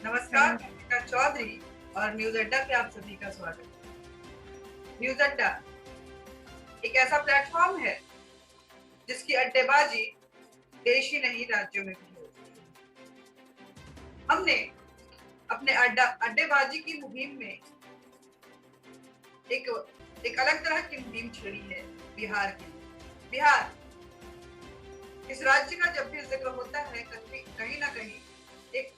नमस्कार, हेलो। मैं मीता चौधरी और न्यूज़ अड्डा पे आप सभी का स्वागत है। न्यूज़ अड्डा एक ऐसा प्लेटफ़ॉर्म है जिसकी अड्डेबाज़ी देश ही नहीं राज्यों में भी होती है। हमने अपने अड्डेबाज़ी की मुहिम में एक एक अलग तरह की मुहिम छेड़ी है बिहार की। बिहार इस राज्य का जब भी ज़िक्र होता है कहीं न कहीं एक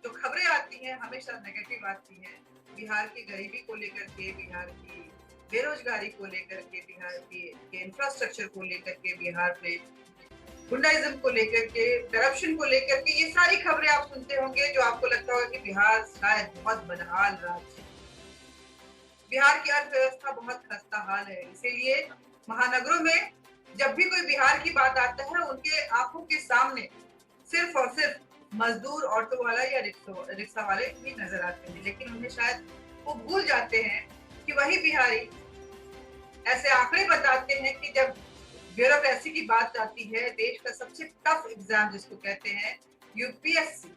जो खबरें आती हैं हमेशा नेगेटिव आती हैं। बिहार की गरीबी को लेकर के, बिहार की बेरोजगारी को लेकर के, बिहार के इंफ्रास्ट्रक्चर को लेकर के, बिहार में गुंडाइज्म को लेकर के, करप्शन को लेकर के, ये सारी खबरें आप सुनते होंगे जो आपको लगता होगा कि बिहार शायद बहुत बदहाल राज्य है। बिहार की अर्थव्यवस्था बहुत खस्ता हाल है, इसीलिए महानगरों में जब भी कोई बिहार की बात आता है उनके आंखों के सामने सिर्फ और सिर्फ मजदूर, ऑटो वाला या रिक्शा वाले ही नजर आते हैं, लेकिन उन्हें शायद वो भूल जाते हैं कि वही बिहारी ऐसे आंकड़े बताते हैं कि जब ब्यूरोक्रेसी की बात आती है, देश का सबसे टफ एग्जाम जिसको कहते हैं यूपीएससी,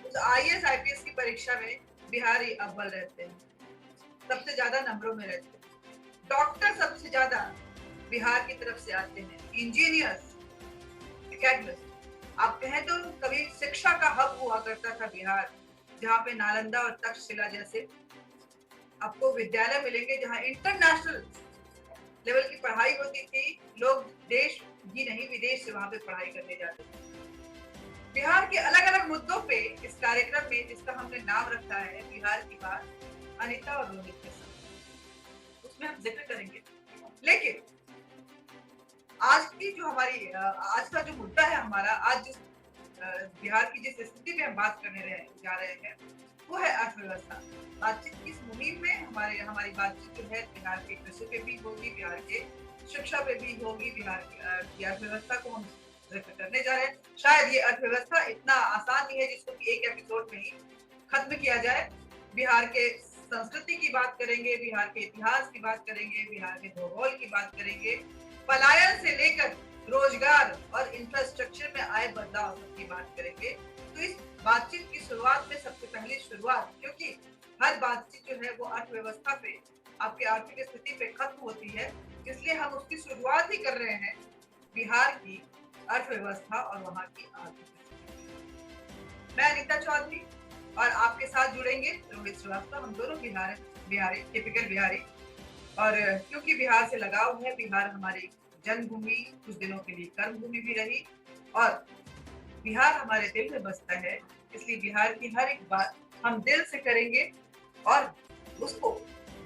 उस आईएएस आईपीएस की परीक्षा में बिहारी अव्वल रहते हैं, सबसे ज्यादा नंबरों में रहते हैं। डॉक्टर सबसे ज्यादा बिहार की तरफ से आते हैं, इंजीनियर्स, एकेडमिस्ट। आप कहें तो कभी शिक्षा का हब हुआ करता था बिहार, जहाँ पे नालंदा और तक्षशिला जैसे आपको विद्यालय मिलेंगे जहाँ इंटरनेशनल लेवल की पढ़ाई होती थी। लोग देश ही नहीं विदेश से वहां पे पढ़ाई करने जाते थे। बिहार के अलग अलग मुद्दों पे इस कार्यक्रम में जिसका हमने नाम रखा है बिहार की बात, अनिता और रोहित के साथ उसमें हम जिक्र करेंगे। लेकिन आज का जो मुद्दा है हमारा, आज जिस बिहार की जिस स्थिति में हम बात जा रहे हैं वो है अर्थव्यवस्था। बातचीत की इस मुहिम में हमारी बातचीत जो है बिहार के कृषि पे भी होगी, बिहार के शिक्षा पे भी होगी, बिहार की अर्थव्यवस्था को हम जिक्र करने जा रहे हैं। शायद ये अर्थव्यवस्था इतना आसान नहीं है जिसको कि एक एपिसोड में ही खत्म किया जाए। बिहार के संस्कृति की बात करेंगे, बिहार के इतिहास की बात करेंगे, बिहार के भूगोल की बात करेंगे, पलायन से लेकर रोजगार और इंफ्रास्ट्रक्चर में आए बदलाव की बात करेंगे। तो इस बातचीत की शुरुआत में सबसे पहली शुरुआत, क्योंकि हर बातचीत जो है वो अर्थव्यवस्था पे, आपकी आर्थिक स्थिति पे खत्म होती है, इसलिए हम उसकी शुरुआत ही कर रहे हैं बिहार की अर्थव्यवस्था और वहाँ की आर्थिक स्थिति। मैं अनीता चौधरी और आपके साथ जुड़ेंगे रोहित श्रीवास्तव। हम दोनों बिहारी टिपिकल बिहारी, और क्योंकि बिहार से लगाव है, बिहार हमारी जन्मभूमि, कुछ दिनों के लिए कर्मभूमि भी रही, और बिहार हमारे दिल में बसता है, इसलिए बिहार की हर एक बात हम दिल से करेंगे और उसको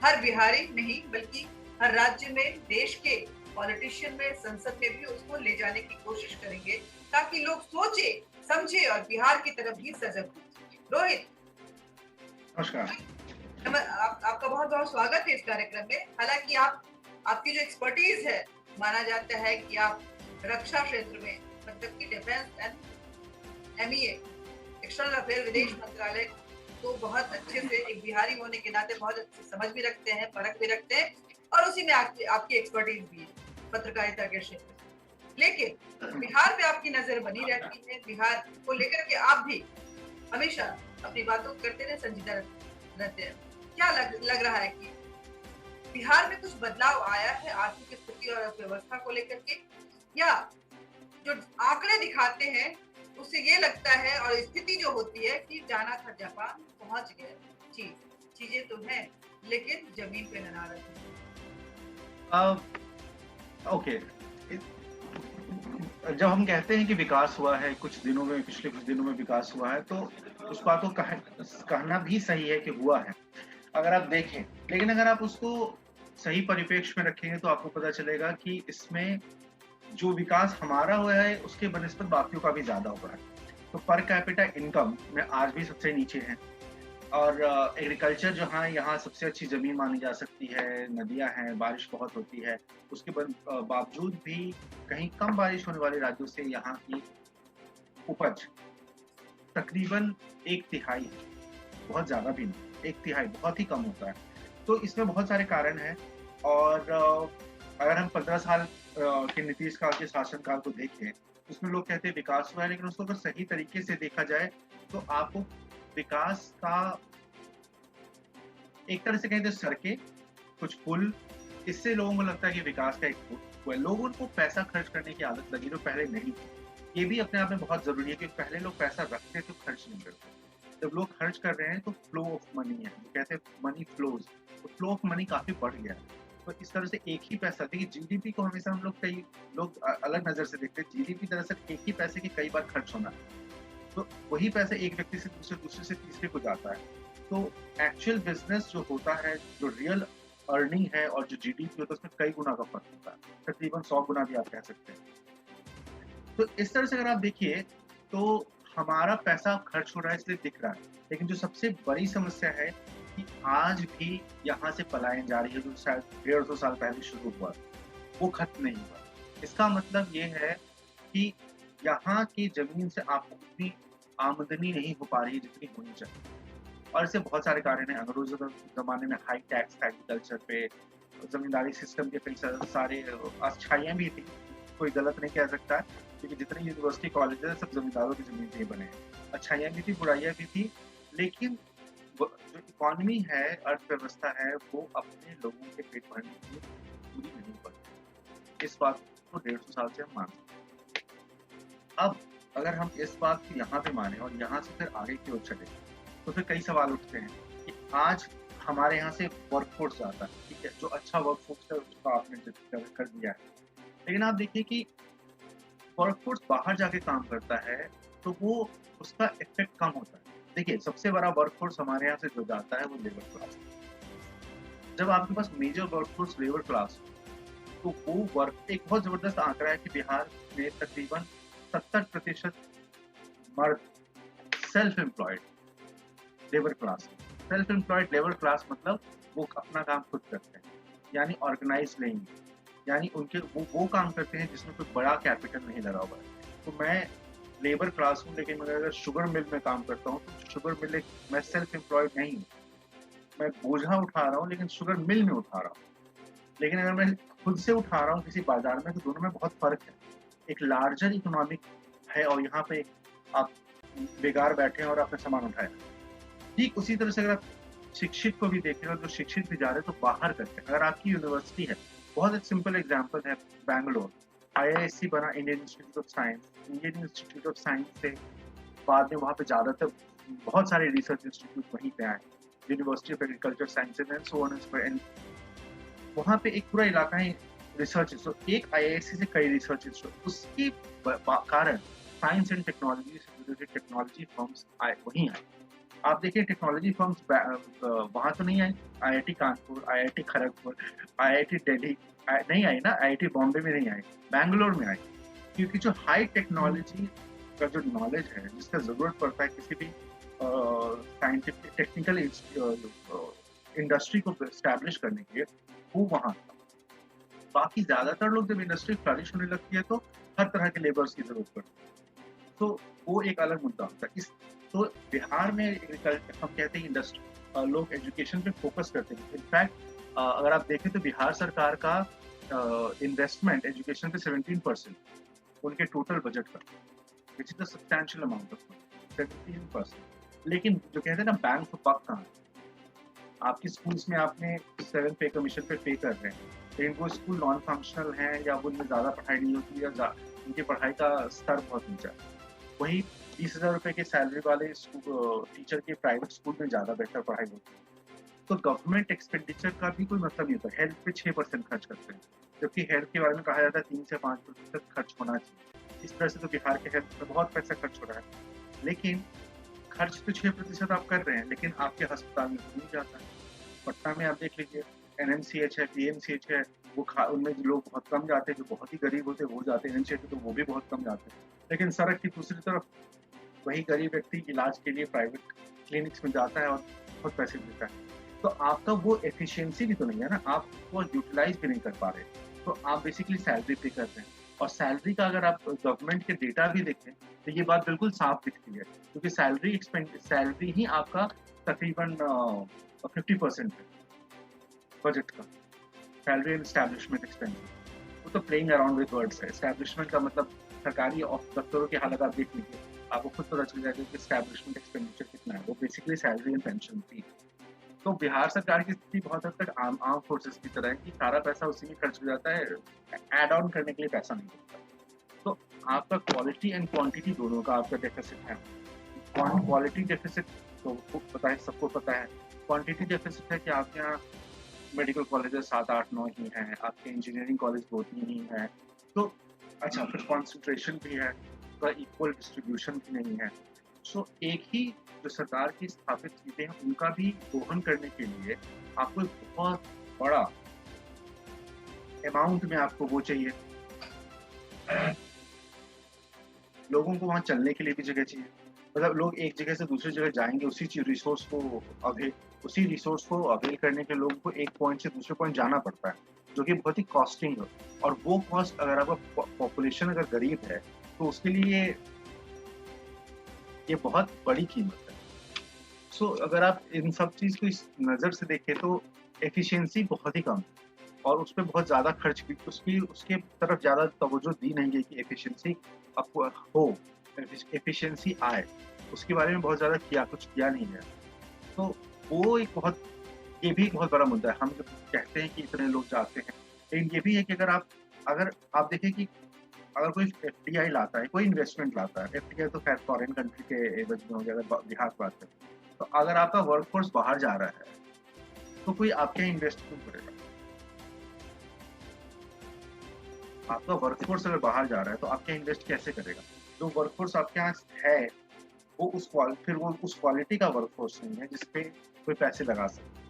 हर बिहारी नहीं बल्कि हर राज्य में, देश के पॉलिटिशियन में, संसद में भी उसको ले जाने की कोशिश करेंगे ताकि लोग सोचे समझे और बिहार की तरफ भी सजग हो। रोहित, नमस्कार। आपका बहुत बहुत स्वागत है इस कार्यक्रम में। हालांकि आपकी जो एक्सपर्टीज है, माना जाता है कि आप रक्षा क्षेत्र में, मतलब कि defence and MEA, external affair, विदेश मंत्रालय को बहुत अच्छे से, एक बिहारी होने के नाते बहुत अच्छे समझ भी रखते हैं, परख भी रखते हैं, और उसी में आपकी एक्सपर्टीज भी है पत्रकारिता के क्षेत्र में। लेकिन बिहार पे आपकी नजर बनी रहती है, बिहार को लेकर के आप भी हमेशा अपनी बातों करते रहे, संजीदा रहते हैं। क्या लग रहा है कि बिहार में कुछ बदलाव आया है आर्थिक स्थिति और अर्थव्यवस्था को लेकर के, या जो आंकड़े दिखाते हैं उससे ये लगता है, और स्थिति जो होती है कि जाना था जापान, पहुंच गए, चीजें तो हैं लेकिन जमीन पे ननारत है। ओके, जब हम कहते हैं कि विकास हुआ है पिछले कुछ दिनों में विकास हुआ है, तो उस बात को कहना भी सही है कि हुआ है, अगर आप देखें। लेकिन अगर आप उसको सही परिप्रेक्ष्य में रखेंगे तो आपको पता चलेगा कि इसमें जो विकास हमारा हुआ है उसके बनिस्बत बाकियों का भी ज्यादा हुआ है। तो पर कैपिटा इनकम में आज भी सबसे नीचे है, और एग्रीकल्चर जो है यहाँ सबसे अच्छी जमीन मानी जा सकती है, नदियां हैं, बारिश बहुत होती है। उसके बावजूद भी कहीं कम बारिश होने वाले राज्यों से यहाँ की उपज तकरीबन 1/3 है, बहुत ज्यादा भी नहीं, 1/3 बहुत ही कम होता है। तो इसमें बहुत सारे कारण हैं, और अगर हम 15 साल के नीतीश काल के शासनकाल को देखें, उसमें लोग कहते हैं विकास हुआ है, लेकिन उसको अगर सही तरीके से देखा जाए तो आपको विकास का एक तरह से कहें तो सड़कें, कुछ पुल, इससे लोगों को लगता है कि विकास का एक वो है। लोगों को पैसा खर्च करने की आदत लगी जो पहले नहीं थी। ये भी अपने आप में बहुत ज़रूरी है कि पहले लोग पैसा रखते थे, खर्च नहीं करते। जब लोग खर्च कर रहे हैं तो फ्लो ऑफ मनी है, वो कहते हैं मनी फ्लोज़, तो फ्लो ऑफ मनी काफ़ी बढ़ गया है। तो इस तरह से एक ही पैसा देखिए जीडीपी को हमेशा हम लोग कई लोग अलग नज़र से देखते हैं। जीडीपी दरअसल एक ही पैसे की कई बार खर्च होना है। तो वही पैसा एक व्यक्ति से दूसरे, दूसरे से तीसरे को जाता है। तो एक्चुअल बिज़नेस जो होता है, जो रियल अर्निंग है और जो जीडीपी होता है उसमें कई गुना का फ़र्क होता है। तकरीबन 100 गुना भी आप कह सकते हैं। तो इस तरह से अगर आप देखिए तो हमारा पैसा खर्च हो रहा है इसलिए दिख रहा है। लेकिन जो सबसे बड़ी समस्या है कि आज भी यहाँ से पलायन जारी है जो शायद 150 साल पहले शुरू हुआ, वो खत्म नहीं हुआ। इसका मतलब ये है कि यहाँ की ज़मीन से आपको उतनी आमदनी नहीं हो पा रही है जितनी होनी चाहिए। और इससे बहुत सारे कारण हैं। अंग्रेज़ों के ज़माने में हाई टैक्स था एग्रीकल्चर पे, ज़मींदारी सिस्टम के कई सारे अच्छाइयाँ भी थी। कोई गलत नहीं कह सकता है क्योंकि जितने यूनिवर्सिटी कॉलेज हैं सब ज़मींदारों की ज़मीन पे ही बने हैं। अच्छाइयाँ भी थी, बुराइयाँ भी थी, लेकिन जो इकोनॉमी है, अर्थव्यवस्था है, वो अपने लोगों के पेट भरने के लिए पूरी नहीं पड़ती। इस बात को 150 साल से हम मानते हैं। अब अगर हम इस बात को यहाँ पे माने और यहाँ से फिर आगे की ओर चले, तो फिर कई सवाल उठते हैं कि आज हमारे यहाँ से वर्कफोर्स जाता है, ठीक है? जो अच्छा वर्कफोर्स है उसका आपने कर दिया है। लेकिन आप देखिए कि वर्कफोर्स बाहर जाके काम करता है, तो वो उसका इफ़ेक्ट कम होता है। देखिए, सबसे बड़ा वर्कफोर्स हमारे यहाँ से जो जाता है वो लेबर क्लास है। जब आपके पास मेजर वर्कफोर्स लेबर क्लास हो, तो वो वर्क एक बहुत ज़बरदस्त आंकड़ा है कि बिहार में तकरीबन 70% मर्द सेल्फ एम्प्लॉयड लेबर क्लास है। सेल्फ एम्प्लॉयड लेबर क्लास मतलब वो अपना काम खुद करते हैं, यानी ऑर्गेनाइज़ नहीं है। यानी उनके वो काम करते हैं जिसमें कोई बड़ा कैपिटल नहीं लगा हुआ है। तो मैं लेबर क्लास हूँ लेकिन मैं अगर शुगर मिल में काम करता हूँ तो शुगर मिल एक मैं सेल्फ एम्प्लॉयड नहीं हूँ। मैं बोझा उठा रहा हूँ लेकिन शुगर मिल में उठा रहा हूँ। लेकिन अगर मैं खुद से उठा रहा हूँ किसी बाज़ार में तो दोनों में बहुत फ़र्क है। एक लार्जर इकोनॉमिक है और यहाँ पे आप बेकार बैठे हैं और आपने सामान उठाया। ठीक उसी तरह से अगर आप शिक्षित को भी देखें और जो शिक्षित भी जा रहे हैं तो बाहर करते हैं। अगर आपकी यूनिवर्सिटी है, बहुत एक सिंपल एग्जांपल है बैंगलोर, आईआईएससी बना Indian institute of science. Indian institute of science से बाद में वहाँ पे ज़्यादातर बहुत सारे रिसर्च इंस्टीट्यूट वहीं पे आए, university of agriculture sciences and so on and वहाँ पे एक पूरा इलाका है रिसर्च। तो एक आईआईएससी से कई रिसर्च इंस्टीट्यूट, उसके कारण साइंस एंड टेक्नोलॉजी से रिलेटेड टेक्नोलॉजी फर्म्स आए वहीं आए। आप देखिए टेक्नोलॉजी फर्म्स वहाँ तो नहीं आई, IIT Kanpur, IIT Kharagpur, IIT Delhi नहीं आई ना, आईआईटी बॉम्बे में नहीं आई, बैंगलोर में आई। क्योंकि जो हाई टेक्नोलॉजी का जो नॉलेज है जिसका ज़रूरत पड़ता है किसी भी साइंटिफिक टेक्निकल इंडस्ट्री को एस्टैब्लिश करने के लिए, वो वहाँ था। बाकी ज़्यादातर लोग जब इंडस्ट्री फ्लरिश होने लगती है तो हर तरह के लेबर्स की ज़रूरत पड़ती है। तो वो एक अलग मुद्दा होता है। तो बिहार में एग्रीकल्चर हम कहते हैं इंडस्ट्री लोग एजुकेशन पे फोकस करते हैं। इनफैक्ट अगर आप देखें तो बिहार सरकार का इन्वेस्टमेंट एजुकेशन पे 17% उनके टोटल बजट का, which is a substantial amount of money, 17%। लेकिन जो कहते हैं ना बैंक ऑफ बक कहाँ है? आपके स्कूल्स में आपने 7 पे कमीशन पे पे कर रहे हैं, लेकिन वो स्कूल नॉन फंक्शनल हैं या उनमें ज़्यादा पढ़ाई नहीं होती या उनकी पढ़ाई का स्तर बहुत नीचा है। वहीं 20,000 रुपए के सैलरी वाले टीचर के प्राइवेट स्कूल में ज़्यादा बेहतर पढ़ाई होती है। तो गवर्नमेंट एक्सपेंडिचर का भी कोई मतलब नहीं होता। हेल्थ पे 6% खर्च करते हैं, जबकि हेल्थ के बारे में कहा जाता है 3 से 5% खर्च होना चाहिए। इस तरह से तो बिहार के हेल्थ में बहुत पैसा खर्च हो रहा है, लेकिन खर्च तो 6% आप कर रहे हैं, लेकिन आपके अस्पताल में नहीं जाता है। पटना में आप देख लीजिए एनएमसीएच है, पीएमसीएच है, वो उनमें लोग बहुत कम जाते हैं, जो बहुत ही गरीब होते हैं वो जाते हैं एनएमसीएच, तो वो भी बहुत कम जाते हैं। लेकिन सड़क की दूसरी तरफ वही गरीब व्यक्ति इलाज के लिए प्राइवेट क्लिनिक्स में जाता है और बहुत पैसे देता है। तो आपका वो एफिशिएंसी भी तो नहीं है ना, आप वो यूटिलाइज भी नहीं कर पा रहे। तो आप बेसिकली सैलरी पे कर रहे हैं, और सैलरी का अगर आप गवर्नमेंट के डेटा भी देखें तो ये बात बिल्कुल साफ दिखती है, क्योंकि सैलरी ही आपका तकरीबन 50% है बजट का, सैलरी एंड एस्टैब्लिशमेंट एक्सपेंसेस। वो तो प्लेइंग अराउंड विद वर्ड्स है। एस्टैब्लिशमेंट का मतलब सरकारी दफ्तरों की हालत आप देख लीजिए, आपको खुद पता चल जाएगा कि एस्टैब्लिशमेंट एक्सपेंडिचर कितना है। वो बेसिकली सैलरी एंड पेंशन थी। तो बिहार सरकार की स्थिति बहुत हद तक आर्म फोर्सेस की तरह है कि सारा पैसा उसी में खर्च हो जाता है, ऐड ऑन करने के लिए पैसा नहीं होता। तो आपका क्वालिटी एंड क्वांटिटी दोनों का आपका डेफिसिट है। क्वालिटी डेफिसिट तो पता है, सबको पता है। क्वांटिटी डेफिसिट है कि आपके यहाँ मेडिकल कॉलेजेस 7, 8, 9 ही हैं, आपके इंजीनियरिंग कॉलेज 2-3 ही हैं। तो अच्छा, फिर कॉन्सेंट्रेशन भी है, तो इक्वल डिस्ट्रीब्यूशन भी नहीं है। सो एक ही जो सरकार की स्थापित चीज़ें हैं, उनका भी दोहन करने के लिए आपको एक बहुत बड़ा अमाउंट में आपको वो चाहिए। लोगों को वहाँ चलने के लिए भी जगह चाहिए। मतलब लोग एक जगह से दूसरी जगह जाएँगे, उसी रिसोर्स को अवेल करने के लोगों को एक पॉइंट से दूसरे पॉइंट जाना पड़ता है, जो कि बहुत ही कॉस्टिंग है। और वो कॉस्ट अगर आपका पॉपुलेशन अगर गरीब है, तो उसके लिए ये बहुत बड़ी कीमत है। सो अगर आप इन सब चीज़ को इस नज़र से देखें तो एफिशिएंसी बहुत ही कम है और उस पे बहुत ज़्यादा खर्च भी उसके तरफ ज़्यादा तवज्जो दी नहीं गई कि एफिशिएंसी आपको हो, एफिशिएंसी आए। उसके बारे में बहुत ज़्यादा कुछ किया नहीं गया। तो वो ये भी एक बहुत बड़ा मुद्दा है। हम जब कहते हैं कि इतने लोग जाते हैं, लेकिन ये भी है कि अगर आप देखें कि अगर कोई एफडीआई लाता है, कोई इन्वेस्टमेंट लाता है, एफडीआई तो खैर फॉरेन कंट्री के एवज में हो गया अगर बिहार की बात करें। तो अगर आपका वर्कफोर्स बाहर जा रहा है, तो कोई आपके यहाँ इन्वेस्ट क्यों करेगा? आपका वर्कफोर्स अगर बाहर जा रहा है, तो आपके यहाँ इन्वेस्ट कैसे करेगा? जो वर्कफोर्स आपके यहाँ है, वो उस क्वालिटी का वर्कफोर्स नहीं है, जिस पे कोई पैसे लगा सके।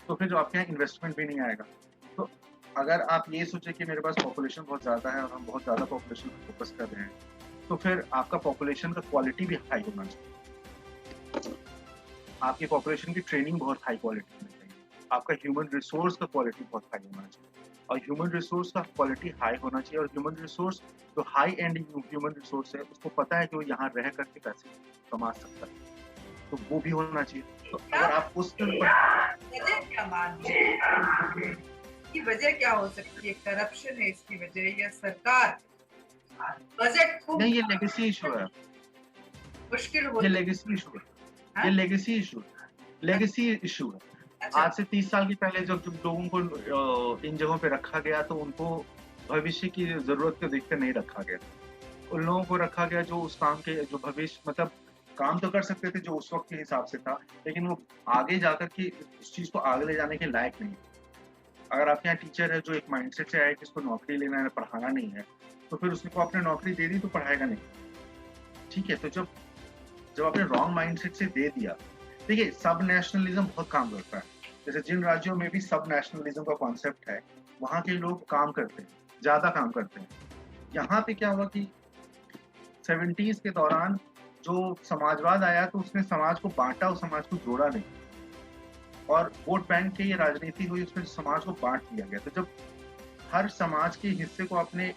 तो फिर जो आपके यहाँ इन्वेस्टमेंट भी नहीं आएगा। तो अगर आप ये सोचे कि मेरे पास पॉपुलेशन बहुत ज़्यादा है और हम बहुत ज़्यादा पॉपुलेशन पे फोकस कर रहे हैं, तो फिर आपका पॉपुलेशन का क्वालिटी भी हाई होना चाहिए। आपकी पॉपुलेशन की ट्रेनिंग बहुत हाई क्वालिटी होनी चाहिए। आपका ह्यूमन रिसोर्स का क्वालिटी बहुत हाई होना चाहिए। और ह्यूमन रिसोर्स का क्वालिटी हाई होना चाहिए और ह्यूमन रिसोर्स जो हाई एंड ह्यूमन रिसोर्स है, उसको पता है कि वो यहाँ रह करके पैसे कमा सकता है। तो वो भी होना चाहिए। तो अगर आप उस वजह क्या मानते की वजह क्या हो सकती है? करप्शन है इसकी वजह या सरकार बजट खूब नहीं, ये लेगेसी इशू है। मुश्किल हो ये लेगेसी इशू है। हाँ? ये लेगेसी इशू है। अच्छा, आज से 30 साल की पहले जब लोगों को इन जगहों पे रखा गया, तो उनको भविष्य की ज़रूरत को देखकर नहीं रखा गया। उन लोगों को रखा गया जो उस काम के जो भविष्य मतलब काम तो कर सकते थे जो उस वक़्त के हिसाब से था, लेकिन वो आगे जाकर के इस चीज़ को आगे ले जाने के लायक नहीं। अगर आपके यहाँ टीचर है जो एक माइंडसेट से आया कि इसको नौकरी लेना है, पढ़ाना नहीं है, तो फिर उसको आपने नौकरी दे दी तो पढ़ाएगा नहीं। ठीक है? तो जब जब आपने रॉन्ग माइंडसेट से दे दिया, देखिए सब नेशनलिज्म बहुत काम करता है। जैसे जिन राज्यों में भी सब नेशनलिज्म का कॉन्सेप्ट है, वहाँ के लोग काम करते हैं, ज़्यादा काम करते हैं। यहाँ पे क्या हुआ कि 70s के दौरान जो समाजवाद आया तो उसने समाज को बाँटा और समाज को जोड़ा नहीं। और वोट बैंक की ये राजनीति हुई, उसमें समाज को बाँट दिया गया। तो जब हर समाज के हिस्से को आपने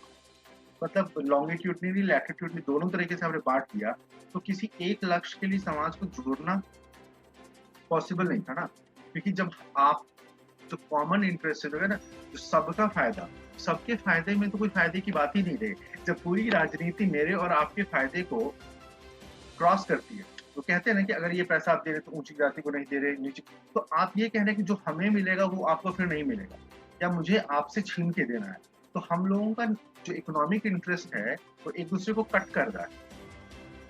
मतलब लॉन्गिट्यूडनली, लैटिट्यूडनली दोनों तरीके से आपने बाँट दिया, तो किसी एक लक्ष्य के लिए समाज को जोड़ना पॉसिबल नहीं था ना। क्योंकि जब आप जो कॉमन इंटरेस्ट है, जो है ना, जो सबका फायदा, सबके फायदे में तो कोई फायदे की बात ही नहीं रही। जब पूरी राजनीति मेरे और आपके फायदे को क्रॉस करती है, तो कहते हैं ना कि अगर ये पैसा आप दे रहे तो ऊँची जाति को नहीं दे रहे, नीची, तो आप ये कह रहे हैं कि जो हमें मिलेगा वो आपको फिर नहीं मिलेगा, या मुझे आपसे छीन के देना है। तो हम लोगों का जो इकोनॉमिक इंटरेस्ट है, वो एक दूसरे को कट कर रहा है।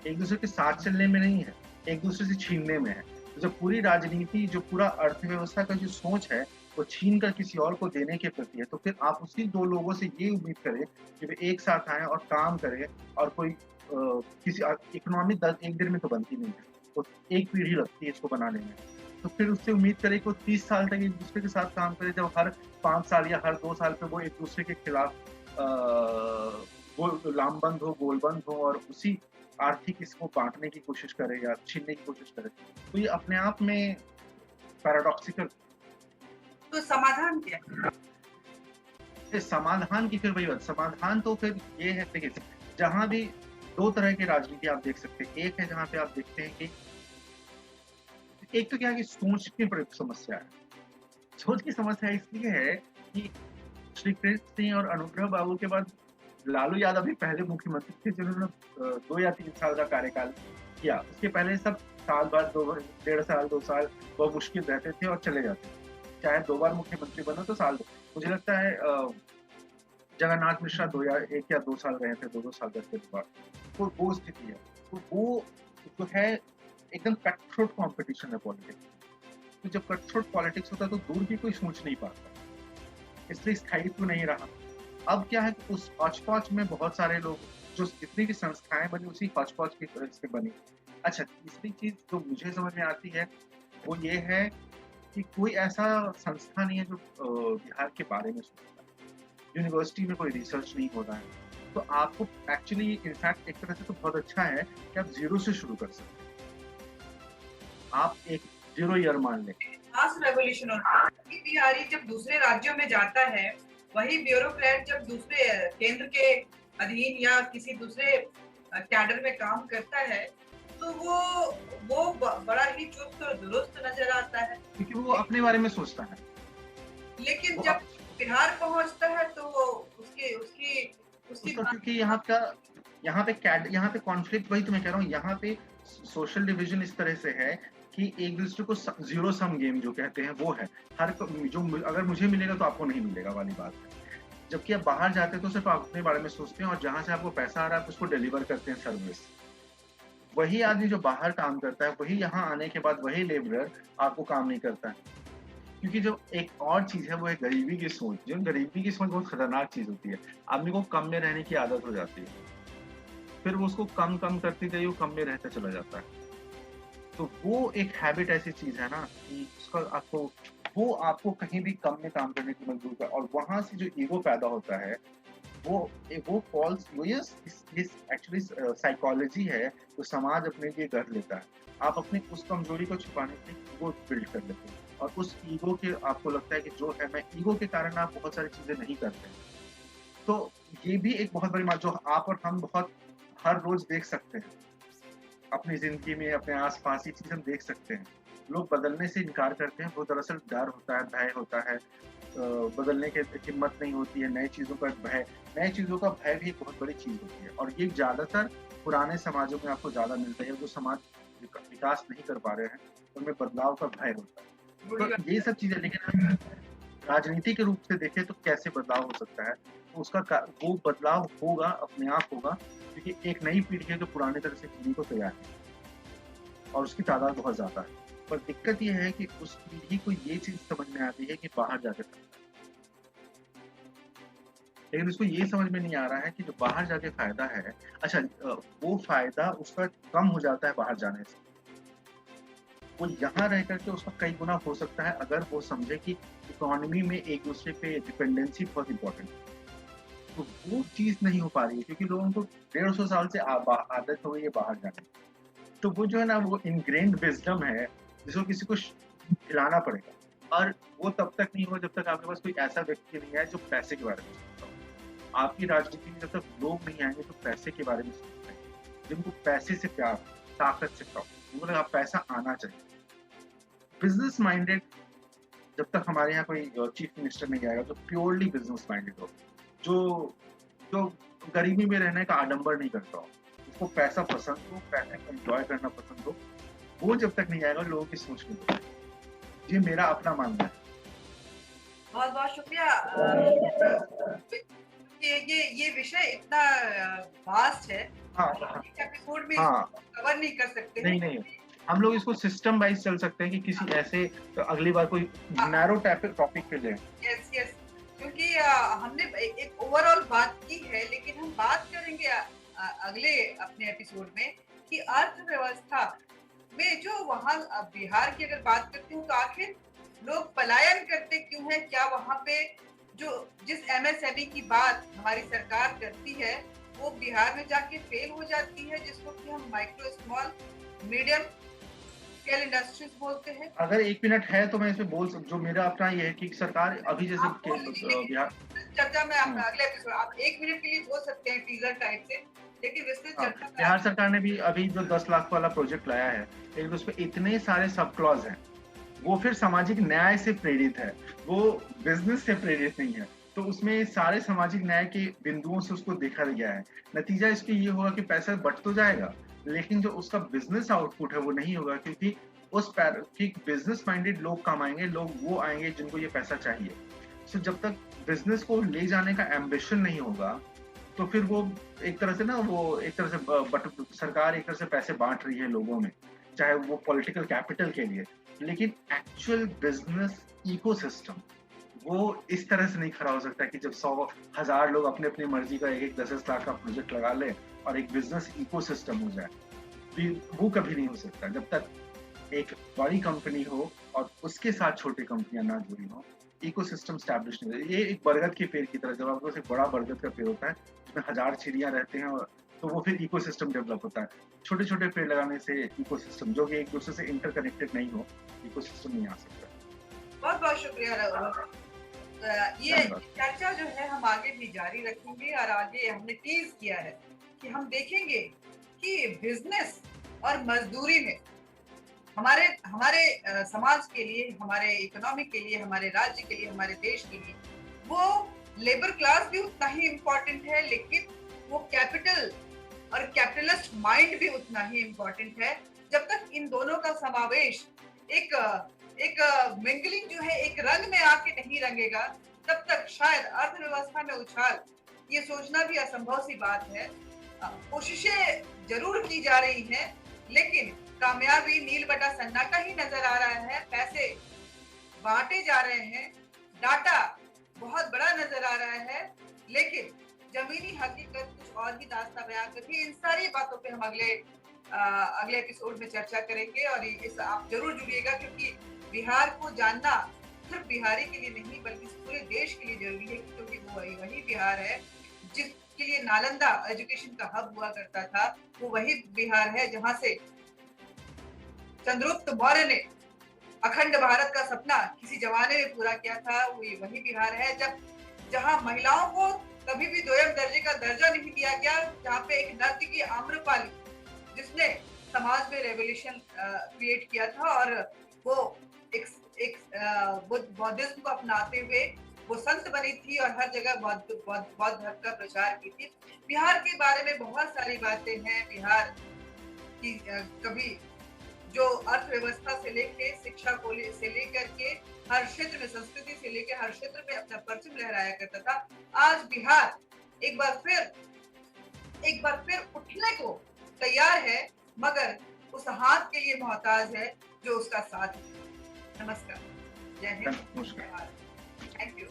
एक दूसरे के साथ चलने में नहीं है, एक दूसरे से छीनने में है। तो जब पूरी राजनीति, जो पूरा अर्थव्यवस्था का जो सोच है, वो छीन कर किसी और को देने के प्रति है, तो फिर आप उसी 2 लोगों से ये उम्मीद करें कि वे एक साथ आएँ और काम करें और कोई किसी इकोनॉमी एक दिन में तो बनती नहीं है, तो एक पीढ़ी लगती है इसको बनाने में। तो फिर उससे उम्मीद करें कि वो 30 साल तक एक दूसरे के साथ काम करे, जब हर 5 साल या हर 2 साल पे वो एक दूसरे के खिलाफ लामबंद हो, गोलबंद हो और उसी आर्थिक इसको बाँटने की कोशिश करे या छीनने की कोशिश करे। तो ये अपने आप में पैराडॉक्सिकल। तो समाधान क्या है? समाधान की फिर वही बात, समाधान तो फिर ये है, देखिए जहाँ भी 2 तरह की राजनीति आप देख सकते हैं। एक है जहाँ पे आप देखते हैं कि एक तो क्या है कि सोच की बड़ी समस्या है। सोच की समस्या इसलिए है कि श्री कृष्ण सिंह और अनुग्रह बाबू के बाद लालू यादव भी पहले मुख्यमंत्री थे जिन्होंने 2 या 3 साल का कार्यकाल किया। उसके पहले सब साल भर 2 डेढ़ साल 2 साल बहुत मुश्किल रहते थे और चले जाते थे। चाहे 2 बार मुख्यमंत्री बनो तो साल मुझे लगता है जगन्नाथ मिश्रा 2 या 1 या 2 साल रहे थे, 2-2 साल तक के बाद। तो वो स्थिति है। तो वो जो है एकदम कट थ्रोट कॉम्पिटिशन है पॉलिटिक्स। तो जब कट थ्रोट पॉलिटिक्स होता है तो दूर की कोई सोच नहीं पाता। इसलिए स्थायित्व नहीं रहा। अब क्या है कि उस हौच-पौच में बहुत सारे लोग जो जितनी भी संस्थाएँ बनी उसी हौच-पौच की वजह से बनी। अच्छा, तीसरी चीज़ जो मुझे समझ में आती है वो ये है कि कोई ऐसा संस्था नहीं है जो बिहार के बारे में सोचता है। यूनिवर्सिटी में कोई रिसर्च नहीं हो रहा है। तो आपको एक्चुअली इनफैक्ट एक तरह से तो बहुत अच्छा है कि आप ज़ीरो से शुरू कर सकते हैं। आप एक 0 ईयर मान लें। मास रेवोल्यूशन होता है। कि बिहारी जब दूसरे राज्यों में जाता है, वही ब्यूरोक्रेट जब दूसरे केंद्र के अधीन या किसी दूसरे कैडर में काम करता है, तो वो बड़ा ही चुस्त और दुरुस्त नजर आता है। क्योंकि वो अपने बारे में सोचता है। लेकिन वो जब बिहार पहुंचता है तो वो उसकी उसका क्योंकि यहाँ पे कॉन्फ्लिक्ट वही तो मैं कह रहा हूँ यहाँ पे सोशल डिवीजन इस तरह से है कि एक दूसरे को जीरो सम गेम जो कहते हैं वो है जो अगर मुझे मिलेगा तो आपको नहीं मिलेगा वाली बात है। जबकि आप बाहर जाते हैं तो सिर्फ आप अपने बारे में सोचते हैं और जहां से आपको पैसा आ रहा है आप उसको डिलीवर करते हैं सर्विस। वही आदमी जो बाहर काम करता है वही यहाँ आने के बाद वही लेबरर आपको काम नहीं करता है। क्योंकि जो एक और चीज है वो है गरीबी की सोच। जो गरीबी की सोच बहुत खतरनाक चीज होती है। आदमी को कम में रहने की आदत हो जाती है, फिर वो उसको कम कम करती जाइए वो कम में रहता चला जाता है। तो वो एक हैबिट ऐसी चीज है ना कि उसका आपको कहीं भी कम में काम करने की मजबूर कर और वहां से जो ईगो पैदा होता है वो फॉल्स ये एक्चुअली साइकोलॉजी है जो समाज अपने लिए कर लेता है। आप अपनी उस कमजोरी को छुपाने के लिए ईगो बिल्ड कर लेते हैं और उस ईगो के आपको लगता है कि जो है मैं ईगो के कारण आप बहुत सारी चीजें नहीं करते। तो ये भी एक बहुत बड़ी बात जो आप और हम बहुत हर रोज देख सकते हैं अपनी जिंदगी में अपने आसपास ये चीज हम देख सकते हैं। लोग बदलने से इनकार करते हैं, वो दरअसल डर होता है, भय होता है, बदलने की हिम्मत नहीं होती है, नई चीजों का भय भी एक बहुत बड़ी चीज होती है और ये ज्यादातर पुराने समाजों में आपको ज्यादा मिलता है। जो समाज विकास नहीं कर पा रहे हैं उनमें बदलाव का भय होता है। तो ये सब चीजें, लेकिन हम राजनीति के रूप से देखें तो कैसे बदलाव हो सकता है, तो वो बदलाव होगा, अपने आप होगा, क्योंकि एक नई पीढ़ी है जो पुराने तरह से जीने को तैयार है और उसकी तादाद बहुत ज्यादा है। पर दिक्कत ये है कि उस पीढ़ी को ये चीज समझ में आती है कि बाहर जाके फायदा है, लेकिन उसको ये समझ में नहीं आ रहा है कि जो बाहर जाके फायदा है, अच्छा वो फायदा उसका कम हो जाता है बाहर जाने से। वो यहाँ रह करके उसका कई गुना हो सकता है अगर वो समझे कि इकोनॉमी में एक दूसरे पे डिपेंडेंसी बहुत इंपॉर्टेंट है। तो वो चीज नहीं हो पा रही है क्योंकि लोगों को 150 साल से आदत हो गई है बाहर जाने की। तो वो जो है ना वो इनग्रेन्ड विजडम है जिसको किसी को खिलाना पड़ेगा और वो तब तक नहीं होगा जब तक आपके पास कोई ऐसा व्यक्ति नहीं आए जो पैसे के बारे में सोचता हो। आपकी राजनीति में जब तक लोग नहीं आएंगे तो पैसे के बारे में सोचते हैं, जिनको पैसे से प्यार, ताकत से प्यार, वो आप पैसा आना चाहिए। बिजनेस माइंडेड जब तक हमारे यहाँ कोई चीफ मिनिस्टर नहीं आएगा जो प्योरली बिजनेस माइंडेड हो, जो गरीबी में रहने का आडंबर नहीं करता हो, उसको पैसा पसंद हो, पैसे को एंजॉय करना पसंद हो, वो जब तक नहीं आएगा लोगों की सोच नहीं बदलेगी। ये मेरा अपना मानना है। बहुत बहुत शुक्रिया। ये विषय इतना वास्ट है, एपिसोड में कवर नहीं कर सकते। नहीं, हम लोग इसको सिस्टम वाइज चल सकते हैं कि किसी ऐसे तो अगली बार कोई नैरो टॉपिक पे जाए। यस, क्योंकि हमने एक ओवरऑल बात की है, लेकिन हम बात करेंगे अगले अपने एपिसोड में कि अर्थव्यवस्था में जो वहाँ बिहार की अगर बात करती हूँ तो आखिर लोग पलायन करते क्यों हैं? क्या वहाँ पे जिस एमएसएमई की बात हमारी सरकार करती है वो बिहार में जाके फेल हो जाती है, जिसको कि हम micro small medium scale industries बोलते हैं। अगर 1 मिनट है तो मैं इसमें बोल जो मेरा अपना ये है कि सरकार अभी जैसे बिहार चर्चा में आप अगले एपिसोड आप 1 मिनट के लिए बोल सकते हैं टीजर टाइप से, लेकिन विस्तृत चर्चा बिहार सरकार ने भी अभी जो 10 लाख वाला प्रोजेक्ट लाया है, लेकिन उसमें इतने सारे सब क्लॉज हैं, वो फिर सामाजिक न्याय से प्रेरित है, वो बिजनेस से प्रेरित नहीं है। तो उसमें सारे सामाजिक न्याय के बिंदुओं से उसको देखा गया है। नतीजा इसके ये होगा कि पैसा बट तो जाएगा लेकिन जो उसका बिजनेस आउटपुट है वो नहीं होगा, क्योंकि ठीक बिजनेस माइंडेड लोग काम आएंगे, लोग वो आएंगे जिनको ये पैसा चाहिए। सो जब तक बिजनेस को ले जाने का एम्बिशन नहीं होगा, तो फिर वो एक तरह से ना, वो एक तरह से सरकार एक तरह से पैसे बांट रही है लोगों में, चाहे वो पॉलिटिकल कैपिटल के लिए, लेकिन एक्चुअल बिजनेस इकोसिस्टम वो इस तरह से नहीं खड़ा हो सकता कि जब 100,000 लोग अपने अपनी मर्जी का एक 10-10 लाख का प्रोजेक्ट लगा ले और एक बिजनेस इकोसिस्टम हो जाए। वो कभी नहीं हो सकता जब तक एक बड़ी कंपनी हो और उसके साथ छोटी कंपनियां ना जुड़ी हो, इकोसिस्टम स्टैब्लिश नहीं होता। ये एक बरगद के पेड़ की तरह, जब आपके पास एक बड़ा बरगद का पेड़ होता है जिसमें 1000 चिड़ियां रहते हैं, और तो वो फिर इकोसिस्टम डेवलप होता है। छोटे छोटे पेड़ लगाने से इकोसिस्टम जो कि एक दूसरे से इंटरकनेक्टेड नहीं हो, इकोसिस्टम नहीं आ सकता। बहुत बहुत शुक्रिया रघु। ये धन्यवाद। चर्चा जो है हम आगे भी जारी रखेंगे, और आगे हमने टीज किया है कि हम देखेंगे कि बिजनेस और मजदूरी में हमारे हमारे समाज के लिए, हमारे इकोनॉमी के लिए, हमारे राज्य के लिए, हमारे देश के लिए वो लेबर क्लास भी उतना ही इम्पोर्टेंट है, लेकिन वो कैपिटल और कैपिटलिस्ट माइंड भी उतना ही इम्पोर्टेंट है। जब तक इन दोनों का समावेश एक एक मिंगलिंग जो है एक रंग में आके नहीं रंगेगा, तब तक शायद अर्थव्यवस्था में उछाल ये सोचना भी असंभव सी बात है। कोशिशें जरूर की जा रही हैं, लेकिन कामयाबी नील बटा सन्नाटा ही नजर आ रहा है। पैसे बांटे जा रहे हैं, डाटा बहुत बड़ा नजर आ रहा है, लेकिन जमीनी हकीकत कुछ और ही दास्तां बयान करती है। इन सारी बातों पे हम अगले एपिसोड में चर्चा करेंगे, और इस आप जरूर जुड़िएगा, क्योंकि बिहार को जानना सिर्फ बिहारी के लिए नहीं बल्कि पूरे देश के लिए जरूरी है, क्योंकि वो वही बिहार है जिसके लिए नालंदा एजुकेशन का हब हुआ करता था। वो वही बिहार है जहां से चंद्रगुप्त मौर्य ने अखंड भारत का सपना किसी जमाने में पूरा किया था। वही बिहार है जहां महिलाओं को कभी भी दोयम दर्जे का दर्जा नहीं दिया गया, जहाँ पे एक नर्तकी आम्रपाली जिसने समाज में रेवोल्यूशन क्रिएट किया था, और वो एक बौद्धिज्म को अपनाते हुए वो संत बनी थी और हर जगह बौद्ध धर्म का प्रचार की थी। बिहार के बारे में बहुत सारी बातें हैं। बिहार की कभी जो अर्थव्यवस्था से लेके शिक्षा को से लेकर के हर क्षेत्र में, संस्कृति से लेकर हर क्षेत्र में अपना परचम लहराया करता था, आज बिहार एक बार फिर उठने को तैयार है, मगर उस हाथ के लिए मोहताज है जो उसका साथ है। नमस्कार, जय हिंद, नमस्कार। Thank you.